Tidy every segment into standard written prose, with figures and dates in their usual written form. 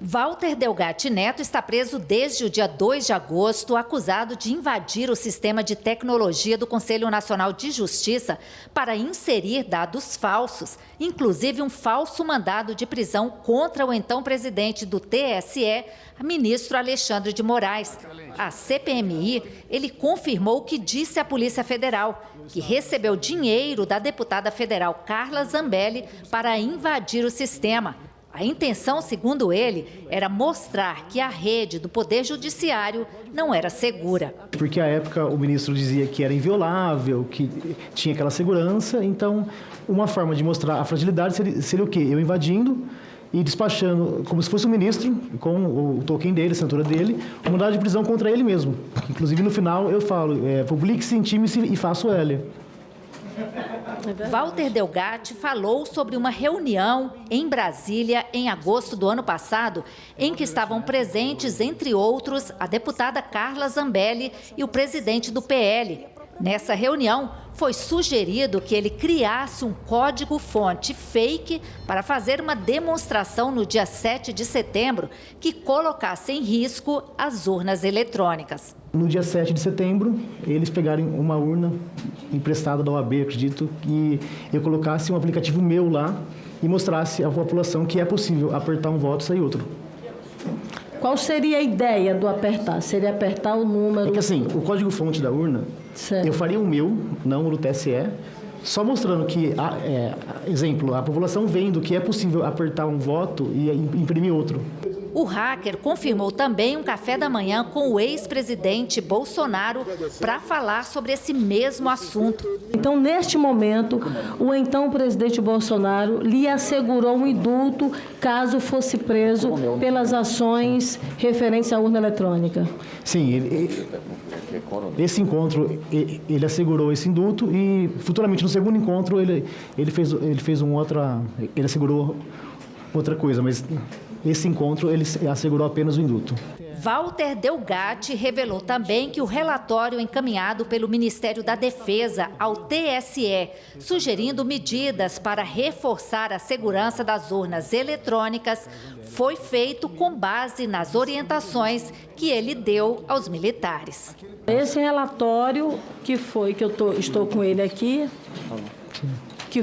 Walter Delgatti Neto está preso desde o dia 2 de agosto, acusado de invadir o sistema de tecnologia do Conselho Nacional de Justiça para inserir dados falsos, inclusive um falso mandado de prisão contra o então presidente do TSE, ministro Alexandre de Moraes. A CPMI, ele confirmou o que disse à Polícia Federal, que recebeu dinheiro da deputada federal Carla Zambelli para invadir o sistema. A intenção, segundo ele, era mostrar que a rede do Poder Judiciário não era segura. Porque à época o ministro dizia que era inviolável, que tinha aquela segurança, então uma forma de mostrar a fragilidade seria o quê? Eu invadindo e despachando, como se fosse o ministro, com o token dele, a assinatura dele, um mandado de prisão contra ele mesmo. Inclusive no final eu falo, publique-se, intime-se e faça o L. Walter Delgatti falou sobre uma reunião em Brasília em agosto do ano passado, em que estavam presentes, entre outros, a deputada Carla Zambelli e o presidente do PL. Nessa reunião, foi sugerido que ele criasse um código-fonte fake para fazer uma demonstração no dia 7 de setembro que colocasse em risco as urnas eletrônicas. No dia 7 de setembro, eles pegaram uma urna emprestada da OAB, acredito, que eu colocasse um aplicativo meu lá e mostrasse à população que é possível apertar um voto e sair outro. Qual seria a ideia do apertar? Seria apertar o número... É que assim, o código-fonte da urna, certo, eu faria o meu, não o do TSE, só mostrando que, exemplo, a população vendo que é possível apertar um voto e imprimir outro. O hacker confirmou também um café da manhã com o ex-presidente Bolsonaro para falar sobre esse mesmo assunto. Então, neste momento, o então presidente Bolsonaro lhe assegurou um indulto caso fosse preso pelas ações referentes à urna eletrônica. Sim, esse encontro, ele assegurou esse indulto e futuramente no segundo encontro ele assegurou outra coisa, mas esse encontro ele assegurou apenas o indulto. Walter Delgatti revelou também que o relatório encaminhado pelo Ministério da Defesa ao TSE, sugerindo medidas para reforçar a segurança das urnas eletrônicas, foi feito com base nas orientações que ele deu aos militares. Esse relatório que eu estou com ele aqui, que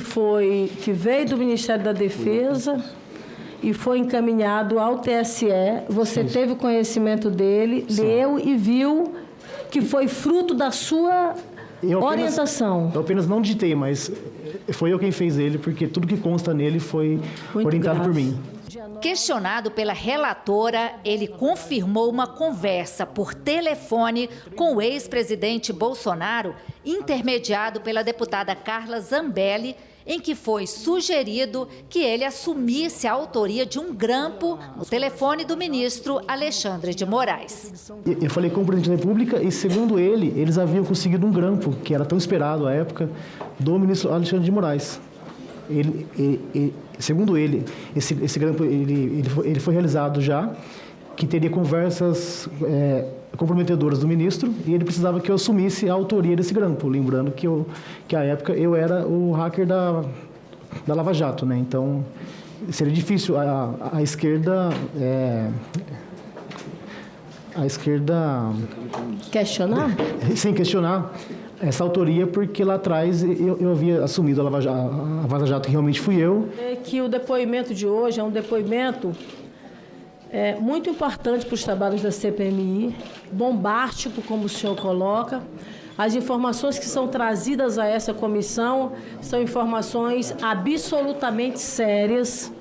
veio do Ministério da Defesa e foi encaminhado ao TSE, você teve conhecimento dele, leu e viu que foi fruto da sua orientação. Eu apenas não digitei, mas foi eu quem fez ele, porque tudo que consta nele foi orientado por mim. Questionado pela relatora, ele confirmou uma conversa por telefone com o ex-presidente Bolsonaro, intermediado pela deputada Carla Zambelli, em que foi sugerido que ele assumisse a autoria de um grampo no telefone do ministro Alexandre de Moraes. Eu falei com o presidente da República e, segundo ele, eles haviam conseguido um grampo, que era tão esperado à época, do ministro Alexandre de Moraes. Segundo ele, esse grampo ele foi realizado já, que teria conversas comprometedoras do ministro, e ele precisava que eu assumisse a autoria desse grampo, lembrando que à época eu era o hacker da Lava Jato, né? Então seria difícil a esquerda questionar? Sim, questionar essa autoria, porque lá atrás eu havia assumido a Vaza Jato, que realmente fui eu. É que o depoimento de hoje é um depoimento muito importante para os trabalhos da CPMI, bombástico, como o senhor coloca. As informações que são trazidas a essa comissão são informações absolutamente sérias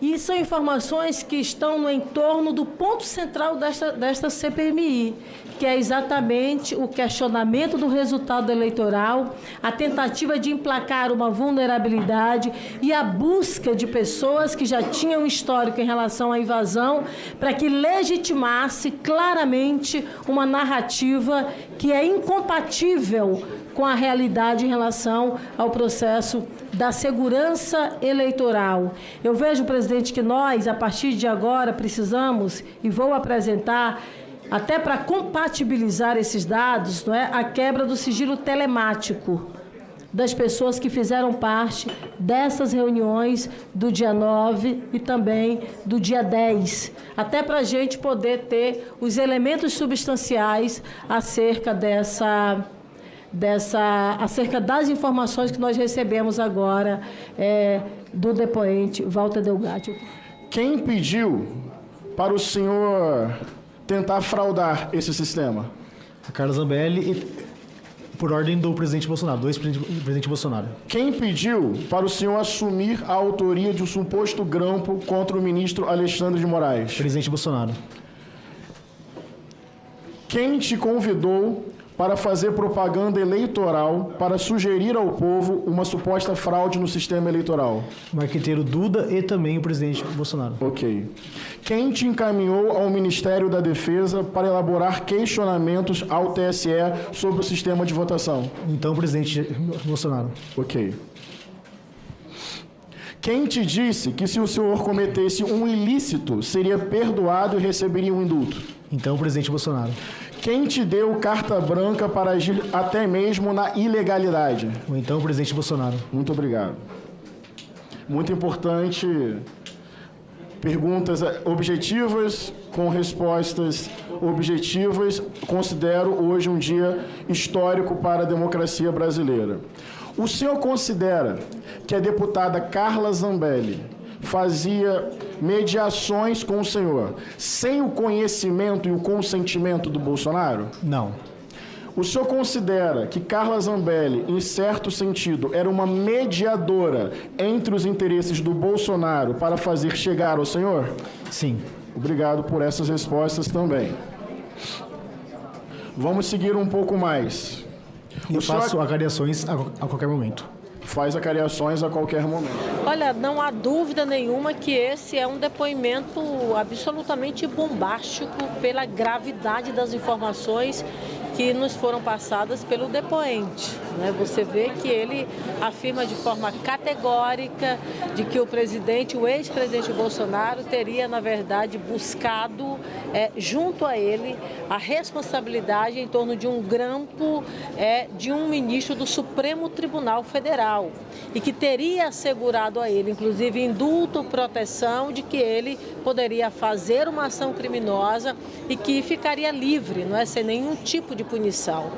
e são informações que estão no entorno do ponto central desta CPMI, que é exatamente o questionamento do resultado eleitoral, a tentativa de emplacar uma vulnerabilidade e a busca de pessoas que já tinham histórico em relação à invasão para que legitimasse claramente uma narrativa que é incompatível com a realidade em relação ao processo da segurança eleitoral. Eu vejo, presidente, que nós, a partir de agora, precisamos, e vou apresentar, até para compatibilizar esses dados, não é, a quebra do sigilo telemático. das pessoas que fizeram parte dessas reuniões do dia 9 e também do dia 10, até para a gente poder ter os elementos substanciais acerca acerca das informações que nós recebemos agora do depoente Walter Delgatti. Quem pediu para o senhor tentar fraudar esse sistema? A Carla Zambelli, por ordem do presidente Bolsonaro, do ex-presidente Bolsonaro. Quem pediu para o senhor assumir a autoria de um suposto grampo contra o ministro Alexandre de Moraes? Presidente Bolsonaro. Quem te convidou para fazer propaganda eleitoral para sugerir ao povo uma suposta fraude no sistema eleitoral? Marqueteiro Duda e também o presidente Bolsonaro. Ok. Quem te encaminhou ao Ministério da Defesa para elaborar questionamentos ao TSE sobre o sistema de votação? Então, o presidente Bolsonaro. Ok. Quem te disse que se o senhor cometesse um ilícito, seria perdoado e receberia um indulto? Então, o presidente Bolsonaro. Quem te deu carta branca para agir até mesmo na ilegalidade? Ou então, o presidente Bolsonaro. Muito obrigado. Muito importante. Perguntas objetivas com respostas objetivas. Considero hoje um dia histórico para a democracia brasileira. O senhor considera que a deputada Carla Zambelli fazia mediações com o senhor sem o conhecimento e o consentimento do Bolsonaro? Não. O senhor considera que Carla Zambelli, em certo sentido, era uma mediadora entre os interesses do Bolsonaro para fazer chegar ao senhor? Sim. Obrigado por essas respostas também. Vamos seguir um pouco mais. Eu faço acariações a qualquer momento. Faz acariações a qualquer momento. Olha, não há dúvida nenhuma que esse é um depoimento absolutamente bombástico pela gravidade das informações que nos foram passadas pelo depoente, né? Você vê que ele afirma de forma categórica de que o ex-presidente Bolsonaro teria, na verdade, buscado junto a ele a responsabilidade em torno de um grampo de um ministro do Supremo Tribunal Federal e que teria assegurado a ele, inclusive, indulto, proteção de que ele poderia fazer uma ação criminosa e que ficaria livre, não é, sem nenhum tipo de punição.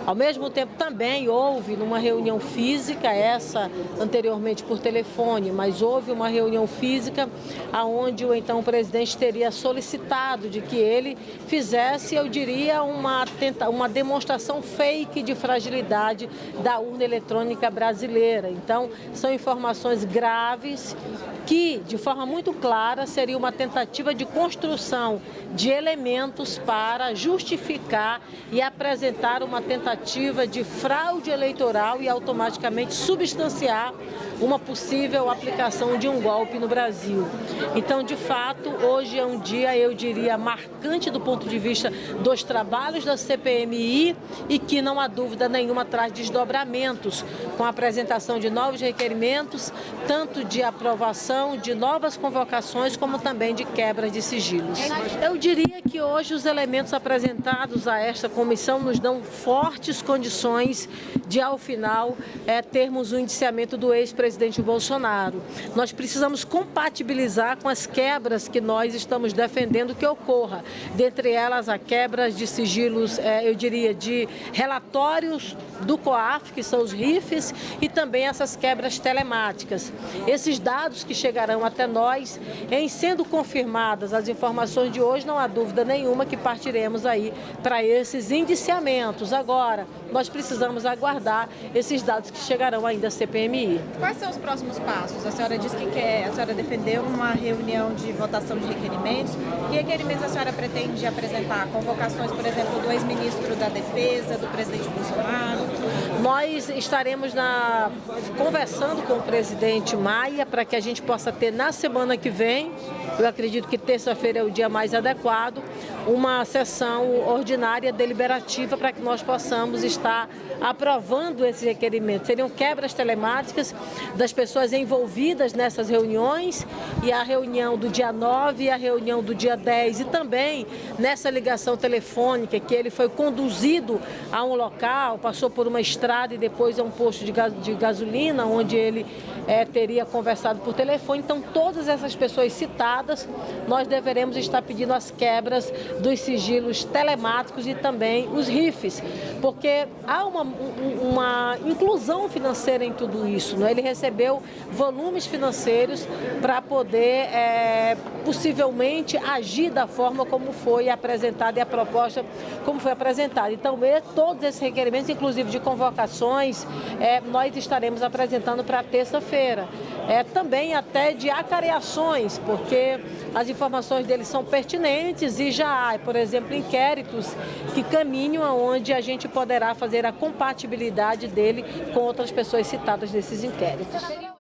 Ao mesmo tempo, também houve numa reunião física, essa anteriormente por telefone, mas houve uma reunião física onde o então presidente teria solicitado de que ele fizesse, eu diria, uma demonstração fake de fragilidade da urna eletrônica brasileira. Então, são informações graves que, de forma muito clara, seria uma tentativa de construção de elementos para justificar e apresentar uma tentativa de fraude eleitoral e automaticamente substanciar uma possível aplicação de um golpe no Brasil. Então, de fato, hoje é um dia, eu diria, marcante do ponto de vista dos trabalhos da CPMI e que, não há dúvida nenhuma, traz desdobramentos com a apresentação de novos requerimentos, tanto de aprovação de novas convocações, como também de quebra de sigilos. Eu diria que hoje os elementos apresentados a esta comissão nos dão fortes condições de, ao final, termos o indiciamento do ex-presidente Bolsonaro. Nós precisamos compatibilizar com as quebras que nós estamos defendendo que ocorra. Dentre elas, a quebra de sigilos, eu diria, de relatórios do COAF, que são os RIFs, e também essas quebras telemáticas. Esses dados que chegarão até nós, em sendo confirmadas as informações de hoje, não há dúvida nenhuma que partiremos aí para esses indiciamentos. Agora, nós precisamos aguardar esses dados que chegarão ainda à CPMI. Quais são os próximos passos? A senhora disse que a senhora defendeu uma reunião de votação de requerimentos. Que requerimentos a senhora pretende apresentar? Convocações, por exemplo, do ex-ministro da Defesa, do presidente Bolsonaro? Nós estaremos conversando com o presidente Maia para que a gente possa ter na semana que vem, eu acredito que terça-feira é o dia mais adequado, uma sessão ordinária deliberativa para que nós possamos estar aprovando esses requerimentos. Seriam quebras telemáticas das pessoas envolvidas nessas reuniões, e a reunião do dia 9 e a reunião do dia 10, e também nessa ligação telefônica que ele foi conduzido a um local, passou por uma estrada e depois a um posto de gasolina, onde ele teria conversado por telefone. Então, todas essas pessoas citadas, nós deveremos estar pedindo as quebras dos sigilos telemáticos e também os RIFs, porque há uma inclusão financeira em tudo isso, né? Ele recebeu volumes financeiros para poder, possivelmente, agir da forma como foi apresentada e a proposta como foi apresentada. Então, todos esses requerimentos, inclusive de convocações, nós estaremos apresentando para terça-feira. Também até de acareações, porque as informações deles são pertinentes e já há, por exemplo, inquéritos que caminham aonde a gente poderá fazer a compatibilidade dele com outras pessoas citadas nesses inquéritos.